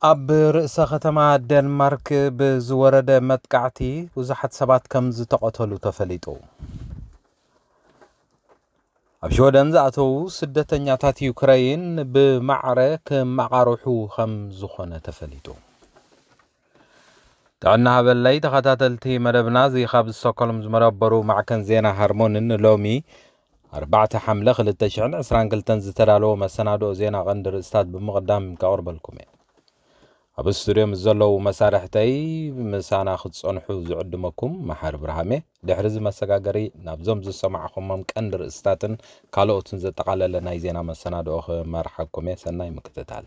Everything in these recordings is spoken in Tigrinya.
ኣብ ርእሰ ከተማ ደንማርክ ብዝወረደ መጥቃዕቲ ብዙሓት ሰባት ከም ዝተቐተሉ ተፈሊጡ። ኣብ ሾደን ዝኣተዉ ስደተኛታት ዩክሬን ብማዕረ ክመቓርሑ ከም ዝኾነ ተፈሊጡ። ጥዕና ሃበላይ ተኸታተልቲ መደብና እዚ ካብ ስቶክሆልም ዝመረበሩ ማዕከን ዜና ሃርሞንን ሎሚ 4 ሓምለ 2022 ዝተዳለወ መሰናዶ ዜና ቀንዲ ርእስታት ብምቕዳም ከቕርበልኩም እየ። ኣብ ስቱድዮ ምስ ዘለዉ መሳርሕተይ ምሳና ክትጸንሑ ዝዕድመኩም መሓር ብርሃሜ ድሕሪ እዚ መሰጋገሪ ናብዞም ዝሰማዕኹሞም ቀንዲ ርእስታትን ካልኦትን ዘጠቓለለ ናይ ዜና መሰናድኦ ክመርሓኩም እየ። ሰናይ ምክትታል።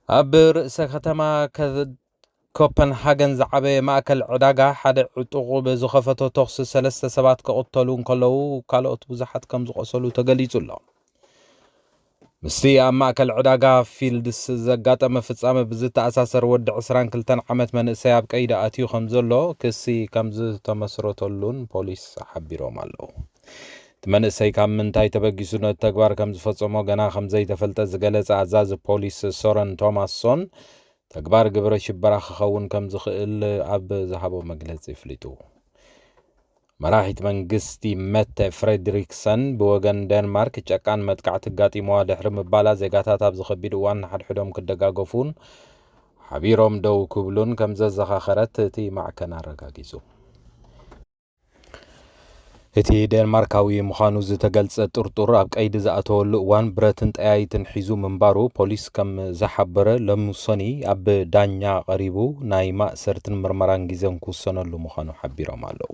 ኣብ ርእሰ ከተማ ኮፐንሃገን ዝዓበየ ማእከል ዕዳጋ ሓደ ዕጡቕ ብዝኸፈቶ ተኽሲ 3 ሰባት ክቕተሉ እንከለዉ ካልኦት ብዙሓት ከም ዝቆሰሉ ተገሊጹ ኣሎ። ምስቲ ኣብ ማእከል ዕዳጋ ፊልድስ ዘጋጠመ ፍጻመ ብዝተኣሳሰር ወዲ 22 ዓመት መንእሰይ ኣብ ቀይዲ ኣትዩ ከም ዘሎ ክሲ ከም ዝተመስረተሉን ፖሊስ ሓቢሮም ኣለዉ። መንእሰይ ካብ ምንታይ ተበጊሱ ነቲ ተግባር ከም ዝፈጸሞ ገና ከም ዘይተፈልጠ ዝገለጸ ኣዛዚ ፖሊስ ሶረን ቶማስሶን ተግባር ግብረ ሽበራ ክኸውን ከም ዝኽእል ኣብ ዝሃቦ መግለጺ ኣፍሊጡ። መራሒት መንግስቲ መተ ፍሬድሪክሰን ብወገን ደንማርክ ጨቃን መጥቃዕቲ ኣጋጢሞዋ ድሕሪ ምባላ ዜጋታት ኣብ ዝኸቢድ እዋን ሓድሕዶም ክደጋገፉን ሓቢሮም ደው ክብሉን ከም ዘዘኻኸረት እቲ ማዕከን ኣረጋጊጹ። እቲ ደንማርካዊ ምዃኑ ዝተገልጸ ጥርጡር ኣብ ቀይዲ ዝኣተወሉ እዋን ብረትን ጠያይትን ሒዙ ምንባሩ ፖሊስ ከም ዝሓበረ ለሙሶኒ ኣብ ዳኛ ቀሪቡ ናይ ማእሰርትን ምርመራን ግዜን ክውሰነሉ ምዃኑ ሓቢሮም ኣለዉ።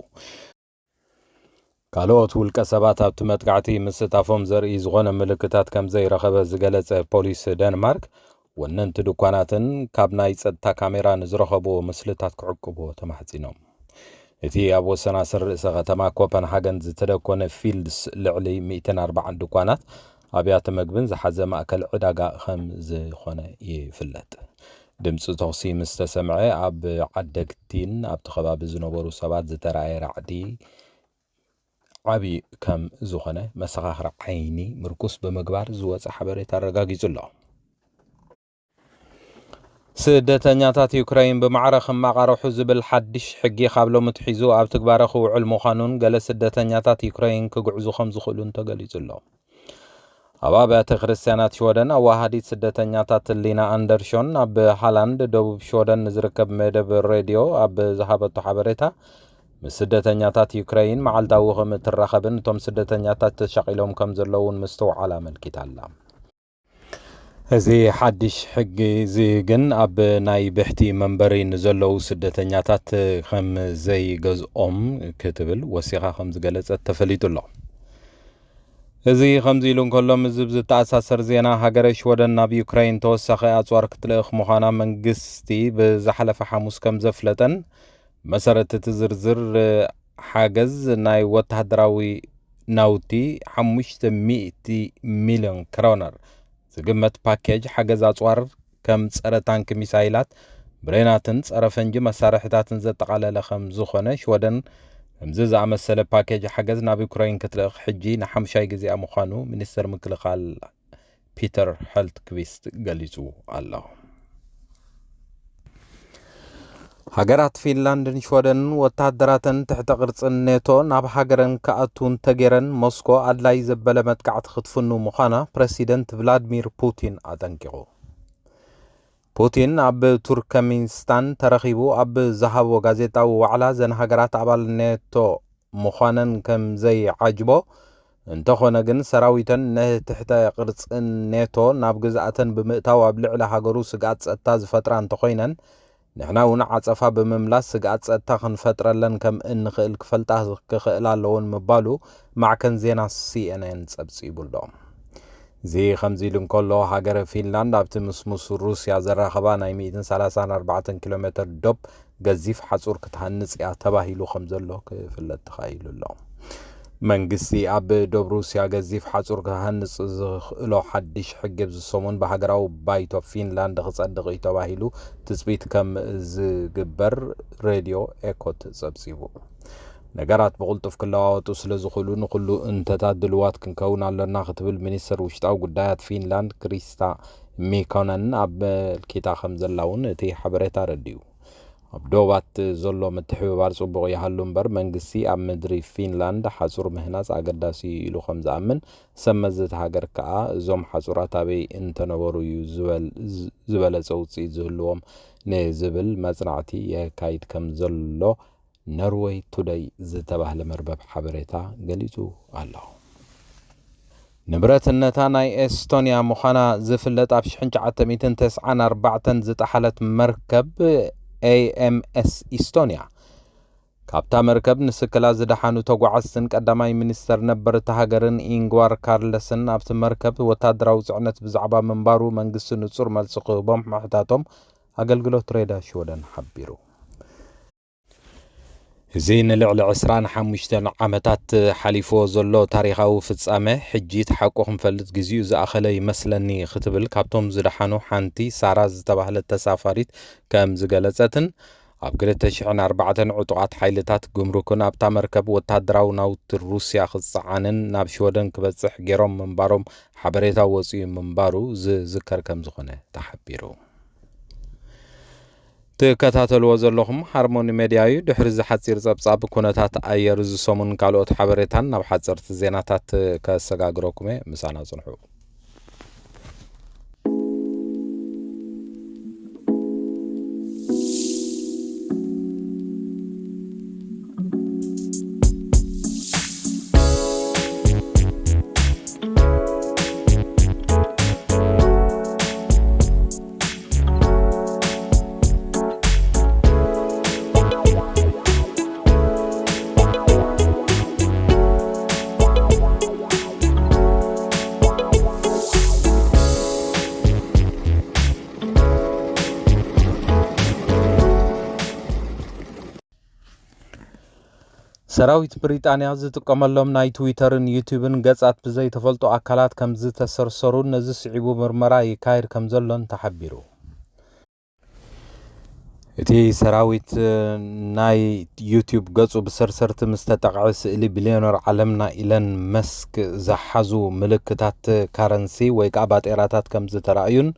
ካልኦት ውልቀ ሰባት ኣብቲ መጥቃዕቲ ምስታፎም ዘርኢ ዝኾነ ምልክታት ከም ዘይረኸበ ዝገለጸ ፖሊስ ደንማርክ ወነንቲ ድኳናትን ካብ ናይ ጸጥታ ካሜራ ንዝረኸብዎ ምስልታት ክዕቅቦ ተማሕጺኖም። እቲ ኣብ ወሰናስር ርእሰ ከተማ ኮፐንሃገን ዝተደኮነ ፊልድስ ልዕሊ 140 ድኳናት ኣብያተ መግብን ዝሓዘ ማእከል ዕዳጋ ከም ዝኾነ ይፍለጥ። ድምፂ ተኽሲ ምስ ተሰምዐ ኣብ ዓደግቲን ኣብቲ ከባቢ ዝነበሩ ሰባት ዝተረኣየ ራዕዲ ዓብዪ ከም ዝኾነ መሰኻኽሪ ዓይኒ ምርኩስ ብምግባር ዝወፀ ሓበሬታ ኣረጋጊጹ ኣሎ። ስደተኛታት ዩክሬን ብማዕረ ክመቓርሑ ዝብል ሓድሽ ሕጊ ካብ ሎሚ ትሒዙ ኣብ ትግባር ክውዕል ምዃኑን ገለ ስደተኛታት ዩክሬን ክጉዕዙ ከም ዝኽእሉን ተገሊጹ ኣሎ። ኣብ ኣብያተ ክርስቲያናት ሾደን ኣዋሃዲት ስደተኛታት ሊና ኣንደርሾን ኣብ ሃላንድ ደቡብ ሾደን ዝርከብ መደብ ሬድዮ ኣብ ዝሃበቶ ሓበሬታ ምስ ስደተኛታት ዩክሬን መዓልታዊ ከም እትራኸብን እቶም ስደተኛታት ተሸቒሎም ከም ዘለውን ምስተውዓላ ኣመልኪታ ኣላ። እዚ ሓድሽ ሕጊ እዚ ግን ኣብ ናይ ብሕቲ መንበሪ ንዘለዉ ስደተኛታት ከም ዘይገዝኦም ክትብል ወሲኻ ከም ዝገለጸት ተፈሊጡ ኣሎ። እዚ ከምዚ ኢሉ እንከሎ ምዝብ ዝተኣሳሰር ዜና ሃገረ ሾደን ናብ ዩክሬን ተወሳኺ ኣጽዋር ክትልእኽ ምዃና መንግስቲ ብዝሓለፈ ሐሙስ ከም ዘፍለጠን መሰረት እቲ ዝርዝር ሓገዝ ናይ ወተሃደራዊ ናውቲ 500 ሚልዮን ክሮነር ዝግመት ፓኬጅ ሓገዝ ኣጽዋር ከም ጸረ ታንኪ ሚሳይላት ብሬናትን ጸረ ፈንጂ መሳርሕታትን ዘጠቓለለ ከም ዝኾነ ሾደን ከምዚ ዝኣመሰለ ፓኬጅ ሓገዝ ናብ ዩክሬን ክትልእኽ ሕጂ ንሓምሻይ ግዜ ምዃኑ ሚኒስተር ምክልኻል ፒተር ሄልትክቪስት ገሊጹ ኣሎ። ሃገራት ፊንላንድን ሾደንን ወታደራትን ትሕተ ቅርጽን ኔቶ ናብ ሃገረን ክኣቱን ተጌረን ሞስኮ ኣድላይ ዘበለ መጥቃዕቲ ክትፍኑ ምዃና ፕረሲደንት ቭላድሚር ፑቲን ኣጠንቂቑ። ፑቲን ኣብ ቱርክሜኒስታን ተረኺቡ ኣብ ዝሃቦ ጋዜጣዊ ዋዕላ ዘን ሃገራት ኣባል ኔቶ ምዃነን ከም ዘይዓጅቦ እንተኾነ ግን ሰራዊተን ንትሕተ ቅርጽን ኔቶ ናብ ግዝኣተን ብምእታው ኣብ ልዕሊ ሃገሩ ስጋኣት ጸጥታ ዝፈጥራ እንተኾይነን ንሕና እውን ዓጸፋ ብምምላስ ስጋኣት ጸጥታ ክንፈጥረለን ከም እንኽእል ክፈልጣ ክኽእል ኣለዎን ምባሉ ማዕከን ዜና ሲኤንኤን ጸብጺቡ ኣሎ። እዚ ከምዚ ኢሉ እንከሎ ሃገረ ፊንላንድ ኣብቲ ምስ ሩስያ ዘራኸባ ናይ 134 ኪሎ ሜትር ዶብ ገዚፍ ሓጹር ክትሃንጽ እያ ተባሂሉ ከም ዘሎ ክፍለጥ ተኻኢሉ ኣሎ። መንግስቲ ኣብ ደቡብ ሩስያ ገዚፍ ሓጹር ክሃንጽ ዝኽእሎ ሓድሽ ሕጊ ብዝሰሙን ብሃገራዊ ባይቶ ፊንላንድ ክጸድቕ እዩ ተባሂሉ ትጽቢት ከም ዝግበር ሬድዮ ኤኮት ጸብጺቡ ነገራት ብቕልጡፍ ክለዋወጡ ስለ ዝኽእሉ ንኹሉ እንተታት ድልዋት ክንከውን ኣለና ክትብል ሚኒስትር ውሽጣዊ ጉዳያት ፊንላንድ ክሪስታ ሚኮነን ኣብ መልኪታ ከም ዘላ እውን እቲ ሓበሬታ ረዲዩ ኣብ ዶባት ዘሎ ምትሕብባር ጽቡቕ ይሃሉ እምበር መንግስቲ ኣብ ምድሪ ፊንላንድ ሓጹር ምህናጽ ኣገዳሲ ኢሉ ከም ዝኣምን ሰመዝቲ ሃገር ከዓ እዞም ሓጹራት ኣበይ እንተነበሩ እዩ ዝበለጸ ውፅኢት ዝህልዎም ንዝብል መጽናዕቲ የካይድ ከም ዘሎ ኖርዌይ ቱደይ ዝተባህለ መርበብ ሓበሬታ ገሊጹ ኣሎ። ንብረትነታ ናይ ኤስቶንያ ምዃና ዝፍለጥ ኣብ 1994 ዝጠሓለት መርከብ AMS ኢስቶንያ ካብታ መርከብ ንስክላ ዝደሓኑ ተጓዓዝትን ቀዳማይ ሚኒስተር ነበርቲ ሃገርን ኢንግዋር ካርለስን ኣብቲ መርከብ ወታደራዊ ጽዕነት ብዛዕባ ምንባሩ መንግስቲ ንጹር መልሲ ክህቦም ምሕታቶም ኣገልግሎት ሬዳ ሽወደን ሓቢሩ እዚ ንልዕሊ 25 ዓመታት ሓሊፎ ዘሎ ታሪኻዊ ፍጻመ ሕጂ ተሓቆ ክንፈልጥ ግዚኡ ዝኣኸለ ይመስለኒ ክትብል ካብቶም ዝደሓኑ ሓንቲ ሳራ ዝተባህለት ተሳፋሪት ከም ዝገለጸትን ኣብ 2004 ዕጡቓት ሓይልታት ጉምሩክን ኣብታ መርከብ ወታደራዊ ናውቲ ሩስያ ክጽዓንን ናብ ሽወደን ክበጽሕ ገይሮም ምንባሮም ሓበሬታ ወፂኡ ምንባሩ ዝዝከር ከም ዝኾነ ተሓቢሩ ትከታተልዎ ዘለኹም ሃርሞኒ ሜድያ እዩ ድሕሪ ዝሓፂር ጸብጻብ ኩነታት ኣየር ዝሰሙን ካልኦት ሓበሬታን ናብ ሓፀርቲ ዜናታት ከሰጋግረኩም ምሳና ጽንሑ ሰራዊት ብሪጣንያ ዝጥቀመሎም ናይ ትዊተርን ዩቲዩብን ገጻት ብዘይ ተፈልጦ ኣካላት ከም ዝተሰርሰሩ ነዚ ስዒቡ ምርመራ ይካየድ ከም ዘሎን ተሓቢሩ እቲ ሰራዊት ናይ ዩቲዩብ ገጹ ብሰርሰርቲ ምስ ተጠቕዐ ስእሊ ቢልዮነር ዓለምና ኢለን መስክ ዝሓዙ ምልክታት ካረንሲ ወይ ከዓ ባጤራታት ከም ዝተረኣዩን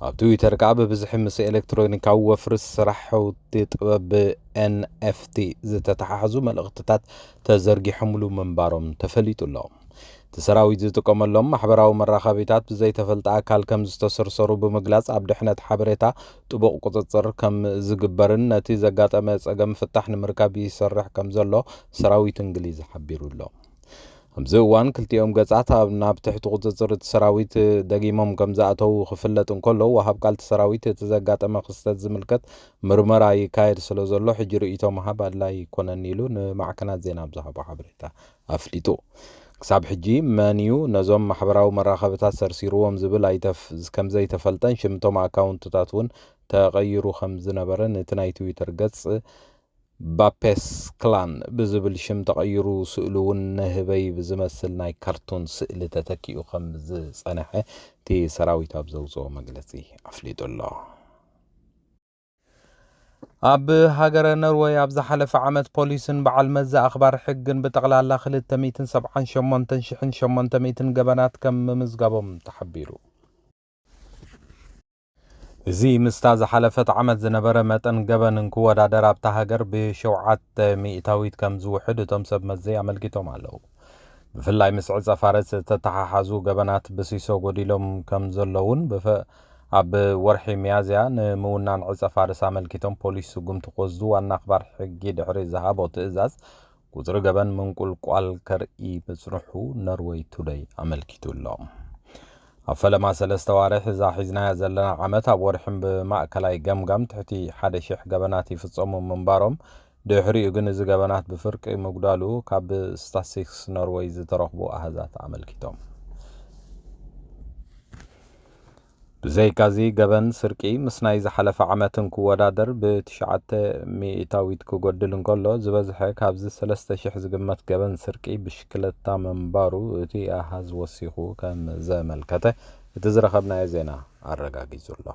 ኣብ ትዊተር ከዓ ብብዝሒ ምስ ኤሌክትሮኒካዊ ወፍሪ ስራሕቲ ጥበብ NFT ዝተተሓሓዙ መልእኽትታት ተዘርጊሖምሉ ምንባሮም ተፈሊጡ ኣሎ እቲ ሰራዊት ዝጥቀመሎም ማሕበራዊ መራኸቢታት ብዘይ ተፈልጠ ኣካል ከም ዝተሰርሰሩ ብምግላጽ ኣብ ድሕነት ሓበሬታ ጥቡቕ ቁፅፅር ከም ዝግበርን ነቲ ዘጋጠመ ጸገም ፍታሕ ንምርካብ ይሰርሕ ከም ዘሎ ሰራዊት እንግሊዝ ሓቢሩ ኣሎ ኣብዚ እዋን ክልቲኦም ገጻት ናብ ትሕቲ ቁፅፅር እቲ ሰራዊት ደጊሞም ከም ዝኣተው ክፍለጥ እንከሎ ወሃብ ቃልቲ ሰራዊት እቲ ዘጋጠመ ክስተት ዝምልከት ምርመራ ይካየድ ስለ ዘሎ ሕጂ ርእይቶ ምሃብ ኣድላይ ይኮነን ኢሉ ንማዕከናት ዜና ብዝሃቦ ሓበሬታ ኣፍሊጡ ክሳብ ሕጂ መንዩ ነዞም ማሕበራዊ መራኸቢታት ሰርሲርዎም ዝብል ከም ዘይተፈልጠን ሽምቶም ኣካውንትታት እውን ተቐይሩ ከም ዝነበረን እቲ ናይ ትዊተር ገጽ ባፔስ ክላን ብዝብል ሽም ተቐይሩ ስእሉ እውን ንህበይ ብዝመስል ናይ ካርቱን ስእሊ ተተኪኡ ከም ዝጸንሐ እቲ ሰራዊት ኣብ ዘውፅኦ መግለጺ ኣፍሊጡ ኣሎ ኣብ ሃገረ ኖርዌይ ኣብ ዝሓለፈ ዓመት ፖሊስን በዓል መዛእ ኣኽባር ሕግን ብጠቕላላ 278,800 ገበናት ከም ምምዝጋቦም ተሓቢሩ እዚ ምስታ ዝሓለፈት ዓመት ዝነበረ መጠን ገበን ክወዳደር ኣብታ ሃገር ብ7 ሚእታዊት ከም ዝውሕድ እቶም ሰብ መዘይ ኣመልኪቶም ኣለዉ ብፍላይ ምስ ዕፀፋርስ ዝተተሓሓዙ ገበናት ብሲሶ ጎዲሎም ከም ዘለውን ኣብ ወርሒ ሚያዝያ ንምውናን ዕፀፋርስ ኣመልኪቶም ፖሊስ ስጉምቲ ክወስዱ ዋና ኣኽባር ሕጊ ድሕሪ ዝሃቦ ትእዛዝ ቁፅሪ ገበን ምንቁልቋል ከርኢ ምጽንሑ ኖርዌይ ቱደይ ኣመልኪቱ ኣሎ ኣብ ፈለማ 3 ዋርሕ እዛ ሒዝናያ ዘለና ዓመት ኣብ ወርሕን ብማእከላይ ገምጋም ትሕቲ 1,000 ገበናት ይፍጸሙ ምንባሮም ድሕሪኡ ግን እዚ ገበናት ብፍርቂ ምጉዳሉ ካብ ስታትስቲክስ ኖርዌይ ዝተረኽቡ ኣሃዛት ኣመልኪቶም ብዘይካዚ ገበን ስርቂ ምስ ናይ ዝሓለፈ ዓመትን ክወዳደር ብ900 ሚእታዊት ክጎድል እንከሎ ዝበዝሐ ካብዚ 3000 ዝግመት ገበን ስርቂ ብሽክለታ መንባሩ እቲ ኣሃዝ ወሲኹ ከም ዘመልከተ እቲ ዝረኸብናዮ ዜና ኣረጋጊጹ ኣሎ።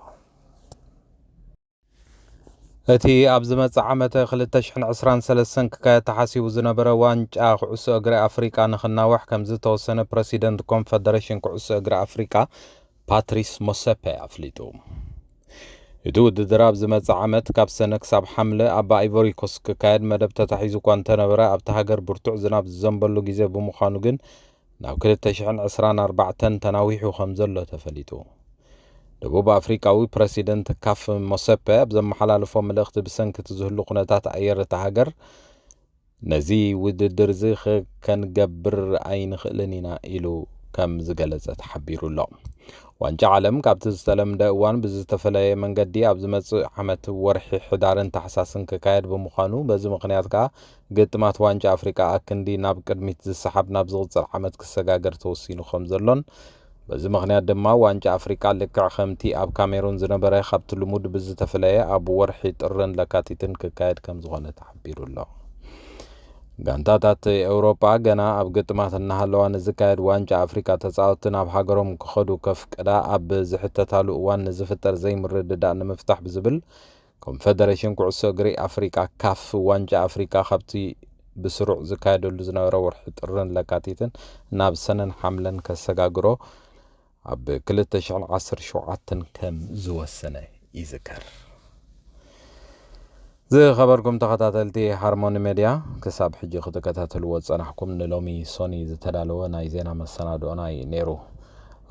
እቲ ኣብ ዝመጽእ ዓመት 2023 ክካየድ ተሓሲቡ ዝነበረ ዋንጫ ኩዕሶ እግሪ ኣፍሪቃ ንኽናውሕ ከም ዝተወሰነ ፕረሲደንት ኮንፈደሬሽን ኩዕሶ እግሪ ኣፍሪቃ ፓትሪስ ሞሴፔ ኣፍሊጡ። እቲ ውድድር ኣብ ዝመጽእ ዓመት ካብ ሰነ ክሳብ ሓምለ ኣብ ኣይቮሪ ኮስት ክካየድ መደብ ተታሒዙ እኳ እንተነበረ ኣብቲ ሃገር ብርቱዕ ዝናብ ዝዘንበሉ ግዜ ብምዃኑ ግን ናብ 2024 ተናዊሑ ከም ዘሎ ተፈሊጡ። ደቡብ ኣፍሪቃዊ ፕረሲደንት ካፍ ሞሴፔ ኣብ ዘመሓላልፎ መልእኽቲ ብሰንኪ እቲ ዝህሉ ኩነታት ኣየር እቲ ሃገር ነዚ ውድድር እዚ ከንገብር ኣይንኽእልን ኢና ኢሉ ከም ዝገለጸ ተሓቢሩ ኣሎ። ዋንጫ ዓለም ካብቲ ዝተለምደ እዋን ብዝተፈለየ መንገዲ ኣብ ዝመጽእ ዓመት ወርሒ ሕዳርን ታሕሳስን ክካየድ ብምዃኑ በዚ ምኽንያት ከዓ ግጥማት ዋንጫ ኣፍሪቃ ኣክንዲ ናብ ቅድሚት ዝሰሓብ ናብ ዝቕጽል ዓመት ክሰጋገር ተወሲኑ ከም ዘሎን በዚ ምኽንያት ድማ ዋንጫ ኣፍሪቃ ልክዕ ከምቲ ኣብ ካሜሩን ዝነበረ ካብቲ ልሙድ ብዝተፈለየ ኣብ ወርሒ ጥርን ለካቲትን ክካየድ ከም ዝኾነ ተሓቢሩ ኣሎ። ጋንታታት ኤውሮጳ ገና ኣብ ግጥማት እናሃለዋ ንዝካየድ ዋንጫ ኣፍሪቃ ተፃወትቲ ናብ ሃገሮም ክኸዱ ከፍቅዳ ኣብ ዝሕተታሉ እዋን ንዝፍጠር ዘይምርድዳእ ንምፍታሕ ብዝብል ኮንፈደሬሽን ኩዕሶ እግሪ ኣፍሪቃ ካፍ ዋንጫ ኣፍሪቃ ካብቲ ብስሩዕ ዝካየደሉ ዝነበረ ወርሒ ጥርን ለካቲትን ናብ ሰነን ሓምለን ከሰጋግሮ ኣብ 2017 ከም ዝወሰነ ይዝከር። ዝኸበርኩም ተኸታተልቲ ሃርሞኒ ሚድያ ክሳብ ሕጂ ክትከታተልዎ ፀናሕኩም ንሎሚ ሶኒ ዝተዳለወ ናይ ዜና መሰናዶና ነይሩ።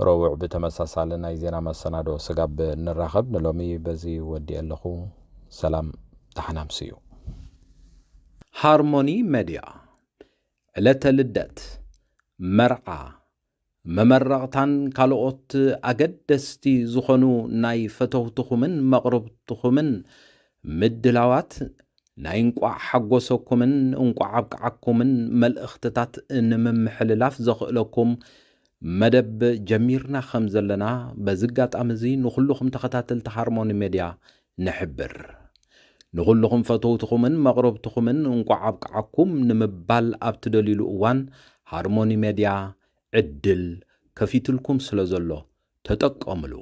ረቡዕ ብተመሳሳሊ ናይ ዜና መሰናዶ ስጋብ ንራኸብ። ንሎሚ በዚ ወዲእ ኣለኹ። ሰላም ተሓናምስዩ። ሃርሞኒ ሚድያ ዕለተ ልደት፣ መርዓ፣ መመረቕታን ካልኦት ኣገደስቲ ዝኾኑ ናይ ፈተውትኹምን መቕረብትኹምን ምድላዋት ናይ እንቋዕ ሓጎሰኩምን እንቋዕ ኣብቅዓኩምን መልእኽትታት ንምምሕልላፍ ዘኽእለኩም መደብ ጀሚርና ከም ዘለና በዚ ኣጋጣሚ እዚ ንኹልኹም ተኸታተልቲ ሃርሞኒ ሚድያ ንሕብር። ንኹልኹም ፈተውትኹምን መቕረብትኹምን እንቋዕ ኣብቅዓኩም ንምባል ኣብ ትደልይሉ እዋን ሃርሞኒ ሚድያ ዕድል ከፊትልኩም ስለ ዘሎ ተጠቀምሉ።